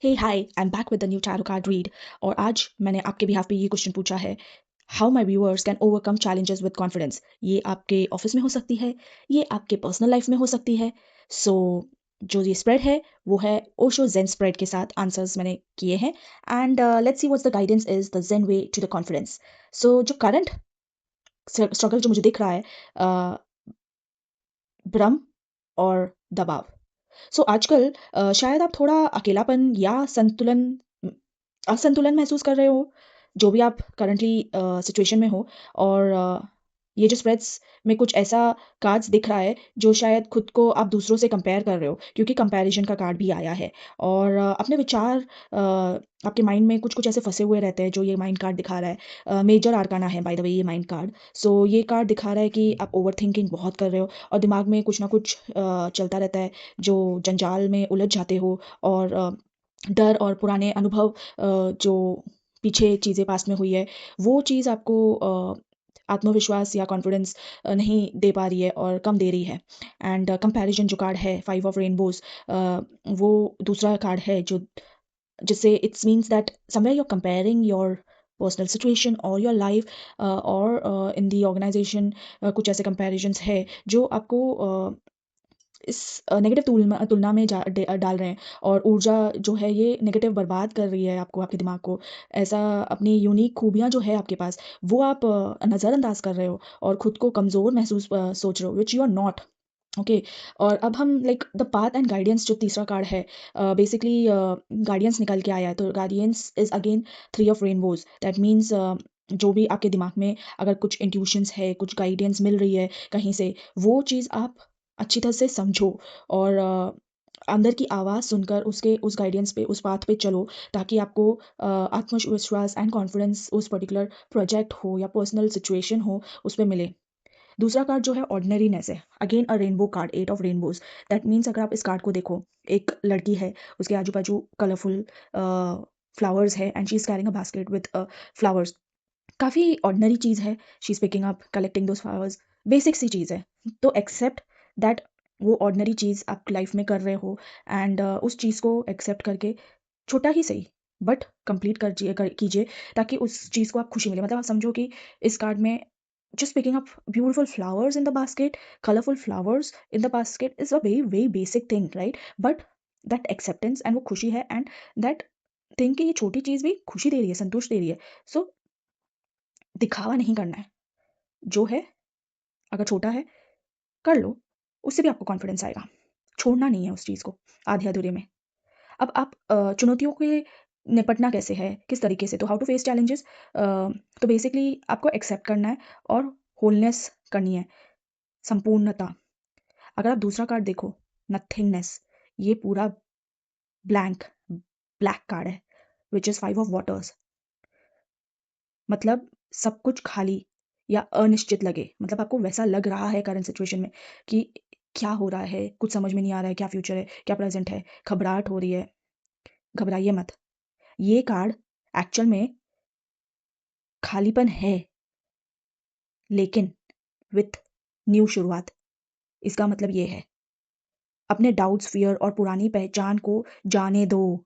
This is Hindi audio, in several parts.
Hey hi I am back with the new tarot card read. और आज मैंने आपके बिहाफ पे ये क्वेश्चन पूछा है, how my viewers can overcome challenges with confidence. ये आपके ऑफिस में हो सकती है, ये आपके पर्सनल लाइफ में हो सकती है। सो जो ये स्प्रेड है वो है ओशो जेन स्प्रेड के साथ आंसर्स मैंने किए हैं। And let's see what's the guidance is the zen way to the confidence. So जो करंट स्ट्रगल जो मुझे दिख रहा है, भ्रम और दबाव। सो आजकल शायद आप थोड़ा अकेलापन या असंतुलन महसूस कर रहे हो, जो भी आप करंटली सिचुएशन में हो। और ये जो स्प्रेड्स में कुछ ऐसा कार्ड्स दिख रहा है जो शायद खुद को आप दूसरों से कंपेयर कर रहे हो, क्योंकि कंपैरिजन का कार्ड भी आया है। और अपने विचार आपके माइंड में कुछ कुछ ऐसे फंसे हुए रहते हैं जो ये माइंड कार्ड दिखा रहा है। मेजर आर्काना है बाय द वे ये माइंड कार्ड। सो ये कार्ड दिखा रहा है कि आप ओवर थिंकिंग बहुत कर रहे हो और दिमाग में कुछ ना कुछ चलता रहता है, जो जंजाल में उलझ जाते हो। और डर और पुराने अनुभव, जो पीछे चीज़ें पास्ट में हुई है, वो चीज़ आपको आत्मविश्वास या कॉन्फिडेंस नहीं दे पा रही है और कम दे रही है। एंड कंपैरिजन जो कार्ड है, फाइव ऑफ रेनबोज, वो दूसरा कार्ड है जो जिससे it's means that somewhere you are comparing your personal situation और योर लाइफ और इन दी ऑर्गेनाइजेशन। कुछ ऐसे कंपैरिजन्स है जो आपको इस नेगेटिव तुलना में डाल रहे हैं। और ऊर्जा जो है ये नेगेटिव बर्बाद कर रही है आपको, आपके दिमाग को। ऐसा अपनी यूनिक खूबियाँ जो है आपके पास, वो आप नज़रअंदाज कर रहे हो और खुद को कमज़ोर महसूस सोच रहे हो, which you are not. Okay. और अब हम like the path and guidance जो तीसरा कार्ड है, बेसिकली गाइडेंस निकल के आया है। तो guidance is again three of rainbows. That means जो भी आपके दिमाग में अगर कुछ इंट्यूशंस है, कुछ गाइडेंस मिल रही है कहीं से, वो चीज़ आप अच्छी तरह से समझो और अंदर की आवाज़ सुनकर उसके उस गाइडेंस पे, उस पाथ पे चलो, ताकि आपको आत्मविश्वास एंड कॉन्फिडेंस उस पर्टिकुलर प्रोजेक्ट हो या पर्सनल सिचुएशन हो उस पर मिले। दूसरा कार्ड जो है ऑर्डिनरीनेस है, again a rainbow card, eight of rainbows. That means अगर आप इस कार्ड को देखो, एक लड़की है, उसके आजू बाजू कलरफुल फ्लावर्स है and she is carrying a basket with flowers. काफ़ी ऑर्डिनरी चीज़ है, she is picking up collecting those flowers, basic सी चीज़ है। तो एक्सेप्ट दैट वो ऑर्डिनरी चीज़ आप लाइफ में कर रहे हो। एंड उस चीज़ को एक्सेप्ट करके, छोटा ही सही बट कंप्लीट कीजिए, ताकि उस चीज़ को आप खुशी मिले। मतलब आप समझो कि इस कार्ड में just picking up beautiful flowers in the basket, colorful flowers in the basket is a very very basic thing, right? But that acceptance and वो खुशी है, and that thing कि ये छोटी चीज़ भी खुशी दे रही है, संतुष्ट दे रही है। So दिखावा नहीं करना है, जो है अगर छोटा है कर लो, उससे भी आपको कॉन्फिडेंस आएगा। छोड़ना नहीं है उस चीज़ को आधे अधूरे में। अब आप चुनौतियों के निपटना कैसे है, किस तरीके से, तो हाउ टू फेस चैलेंजेस। तो बेसिकली आपको एक्सेप्ट करना है और होलनेस करनी है, संपूर्णता। अगर आप दूसरा कार्ड देखो, नथिंगनेस, ये पूरा ब्लैंक ब्लैक कार्ड है, which is five of waters. मतलब सब कुछ खाली या अनिश्चित लगे, मतलब आपको वैसा लग रहा है करंट सिचुएशन में कि क्या हो रहा है, कुछ समझ में नहीं आ रहा है, क्या फ्यूचर है, क्या प्रेजेंट है, घबराहट हो रही है। घबराइए मत, ये कार्ड एक्चुअल में खालीपन है, लेकिन विथ न्यू शुरुआत। इसका मतलब ये है, अपने डाउट्स, फियर और पुरानी पहचान को जाने दो।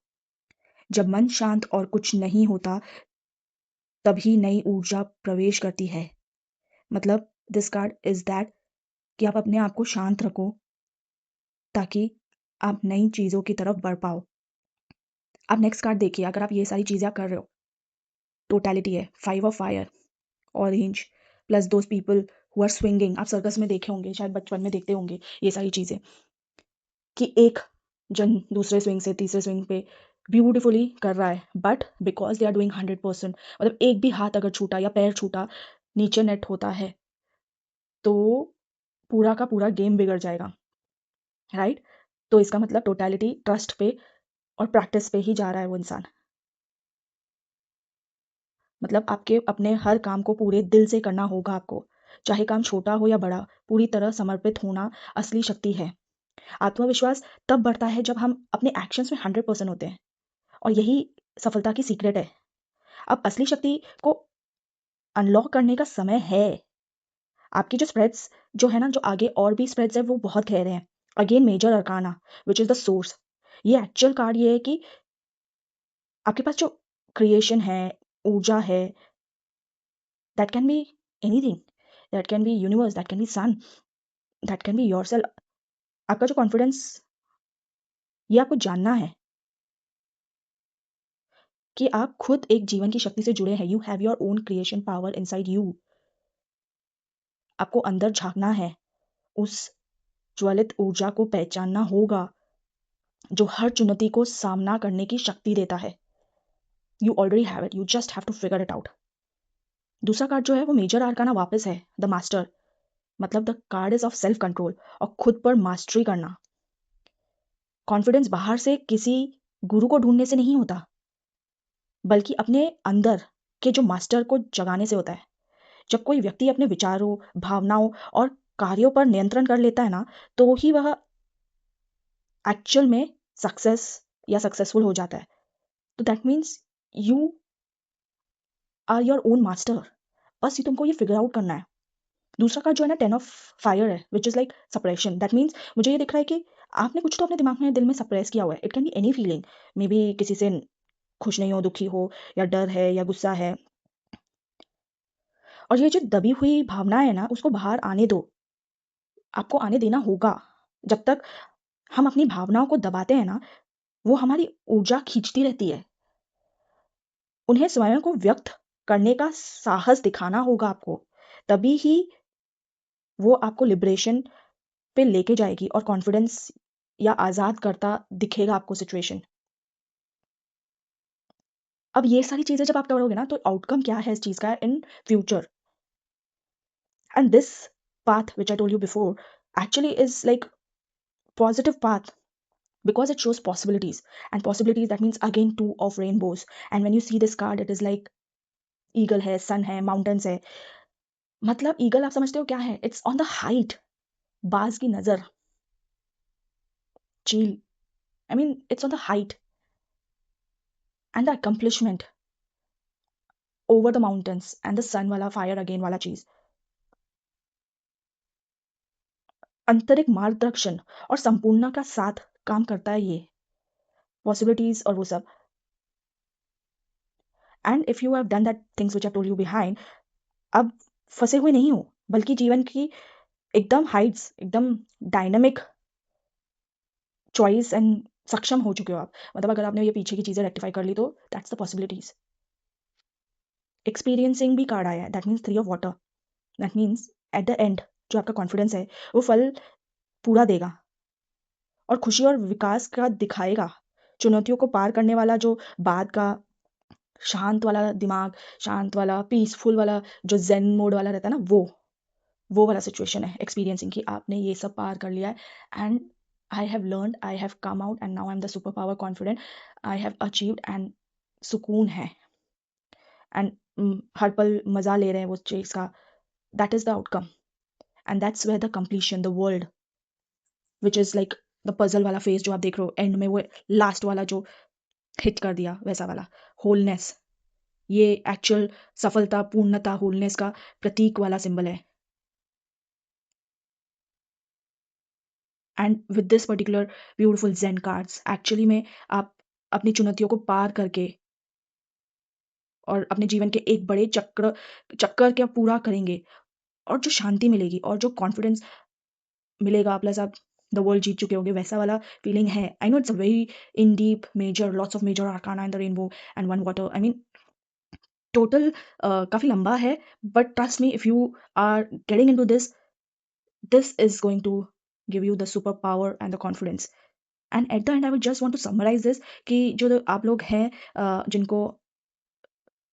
जब मन शांत और कुछ नहीं होता, तभी नई ऊर्जा प्रवेश करती है। मतलब दिस कार्ड इज दैट कि आप अपने आप को शांत रखो, ताकि आप नई चीज़ों की तरफ बढ़ पाओ। आप नेक्स्ट कार्ड देखिए, अगर आप ये सारी चीज़ें आप कर रहे हो, टोटलिटी है, five of fire, orange, plus those people who are swinging. आप सर्कस में देखे होंगे, शायद बचपन में देखते होंगे ये सारी चीज़ें, कि एक जन दूसरे स्विंग से तीसरे स्विंग पे ब्यूटिफुली कर रहा है, but because they are doing 100%, मतलब एक भी हाथ अगर छूटा या पैर छूटा, नीचे नेट होता है, तो पूरा का पूरा गेम बिगड़ जाएगा, राइट? तो इसका मतलब टोटलिटी ट्रस्ट पे और प्रैक्टिस पे ही जा रहा है वो इंसान। मतलब आपके अपने हर काम को पूरे दिल से करना होगा आपको, चाहे काम छोटा हो या बड़ा, पूरी तरह समर्पित होना असली शक्ति है। आत्मविश्वास तब बढ़ता है जब हम अपने एक्शंस में 100% होते हैं, और यही सफलता की सीक्रेट है। अब असली शक्ति को अनलॉक करने का समय है। आपकी जो स्प्रेड्स जो है ना, जो आगे और भी स्प्रेड्स है, वो बहुत गहरे हैं। Again major arcana, which is the source. ये एक्चुअल कार्ड ये है कि आपके पास जो क्रिएशन है, ऊर्जा है, that can be anything, that can be universe, that can be sun, that can be yourself. आपका जो कॉन्फिडेंस, ये आपको जानना है कि आप खुद एक जीवन की शक्ति से जुड़े हैं। You have your own creation power inside you. आपको अंदर झाँकना है, उस ज्वलित ऊर्जा को पहचानना होगा जो हर चुनौती को सामना करने की शक्ति देता है। You already have it, you just have to figure it out. दूसरा कार्ड जो है वो मेजर आर्काना वापस है, द मास्टर, मतलब the card is of self control और खुद पर मास्टरी करना। कॉन्फिडेंस बाहर से किसी गुरु को ढूंढने से नहीं होता, बल्कि अपने अंदर के जो मास्टर को जगाने से होता है। जब कोई व्यक्ति अपने विचारों, भावनाओं और कार्यों पर नियंत्रण कर लेता है ना, तो ही वह एक्चुअल में सक्सेस या सक्सेसफुल हो जाता है। तो that means you are your own master. बस ये तुमको ये फिगर आउट करना है। दूसरा कार्ड जो है ना, 10 ऑफ फायर है, विच is like suppression. That means मुझे ये दिख रहा है कि आपने कुछ तो अपने दिमाग में, दिल में सप्रेस किया हुआ है। It can be any feeling, may be किसी से खुश नहीं हो, दुखी हो, या डर है, या गुस्सा है। और ये जो दबी हुई भावना है ना, उसको बाहर आने दो। आपको आने देना होगा। जब तक हम अपनी भावनाओं को दबाते हैं ना, वो हमारी ऊर्जा खींचती रहती है। उन्हें स्वयं को व्यक्त करने का साहस दिखाना होगा आपको, तभी ही वो आपको लिबरेशन पे लेके जाएगी और कॉन्फिडेंस या आज़ाद करता दिखेगा आपको सिचुएशन। अब ये सारी चीज़ें जब आप करोगे ना, तो आउटकम क्या है इस चीज़ का in future. And this path which I told you before actually is like positive path because it shows possibilities, and possibilities, that means again two of rainbows. And when you see this card, it is like eagle है, sun है, mountains है। मतलब ईगल आप समझते हो क्या है? इट्स ऑन द हाइट, बाज की नजर, चील, I mean it's on the height and the accomplishment over the mountains and the sun वाला फायर अगेन वाला चीज, आंतरिक मार्गदर्शन और संपूर्णता का साथ काम करता है ये पॉसिबिलिटीज और वो सब। And if you have done that things which I told you behind, अब फंसे हुए नहीं हो, बल्कि जीवन की एकदम हाइट्स, एकदम डायनामिक चॉइस एंड सक्षम हो चुके हो आप। मतलब अगर आपने ये पीछे की चीजें रेक्टिफाई कर ली, तो दैट्स द पॉसिबिलिटीज। एक्सपीरियंसिंग भी कार्ड आया है, that means 3 of water. That means at the end जो आपका कॉन्फिडेंस है, वो फल पूरा देगा और खुशी और विकास का दिखाएगा। चुनौतियों को पार करने वाला जो बाद का शांत वाला दिमाग, शांत वाला पीसफुल वाला जो जेन मोड वाला रहता है ना, वो वाला सिचुएशन है एक्सपीरियंसिंग की। आपने ये सब पार कर लिया है and I have learn, I have come out and now I am the super power confident, I have achieved and सुकून है। एंड हर पल मजा ले रहे हैं वो चीज का। That is the outcome and that's where the completion, the world which is like the puzzle वाला फेज जो आप देख रहे हो एंड में, वो लास्ट वाला जो हिट कर दिया, वैसा वाला होलनेस। ये एक्चुअल सफलता, पूर्णता, होलनेस का प्रतीक वाला सिंबल है। And with this particular beautiful Zen cards, actually में आप अपनी चुनौतियों को पार करके और अपने जीवन के एक बड़े चक्कर क्या पूरा करेंगे, और जो शांति मिलेगी और जो कॉन्फिडेंस मिलेगा, प्लस आप द वर्ल्ड जीत चुके होंगे, वैसा वाला फीलिंग है। I know it's a very in deep major, lots of major arcana in the rainbow and one water, I mean total काफी लंबा है, but trust me, if you are getting into this, this is going to give you the superpower and the confidence. And at the end I would just want to summarize this कि जो आप लोग हैं जिनको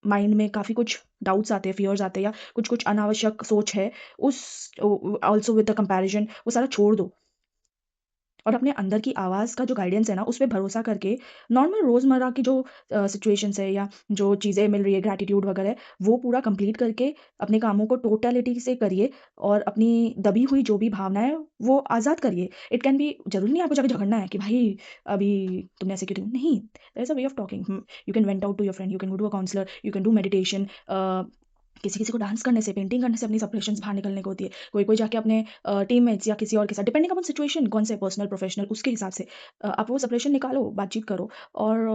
माइंड में काफ़ी कुछ डाउट्स आते हैं, फियर्स आते हैं, या कुछ कुछ अनावश्यक सोच है, उस ऑल्सो विद द कंपैरिजन, वो सारा छोड़ दो और अपने अंदर की आवाज़ का जो गाइडेंस है ना, उस पे भरोसा करके नॉर्मल रोज़मर्रा की जो सिचुएशंस है या जो चीज़ें मिल रही है, ग्रैटिट्यूड वगैरह, वो पूरा कंप्लीट करके अपने कामों को टोटलिटी से करिए और अपनी दबी हुई जो भी भावना है वो आज़ाद करिए। इट कैन बी, जरूरी नहीं आपको जाके झगड़ना है कि भाई अभी तुमने ऐसे क्यों, नहीं, there is a way of talking. You can vent out to your friend, you can go to a counsellor, you can do meditation, किसी किसी को डांस करने से, पेंटिंग करने से अपनी सप्रेशंस बाहर निकलने को होती है। कोई कोई जाके अपने टीममेट्स या किसी और के साथ, डिपेंडिंग अपॉन सिचुएशन, कौन से पर्सनल प्रोफेशनल, उसके हिसाब से आप वो सप्रेशन निकालो, बातचीत करो और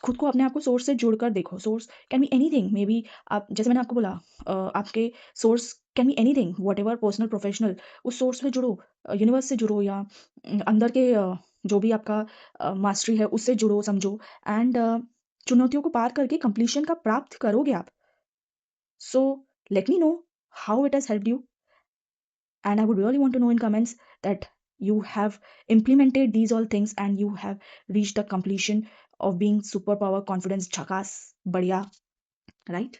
खुद को, अपने आप को सोर्स से जुड़कर देखो। Source can be anything, may be आप, जैसे मैंने आपको बोला, आपके source can be anything, whatever personal professional, उस सोर्स से जुड़ो, यूनिवर्स से जुड़ो, या अंदर के जो भी आपका मास्टरी है उससे जुड़ो, समझो, एंड चुनौतियों को पार करके कंप्लीशन का प्राप्त करोगे आप। So let me know how it has helped you. And I would really want to know in comments that you have implemented these all things and you have reached the completion of being superpower confidence chakas. Badhiya, right?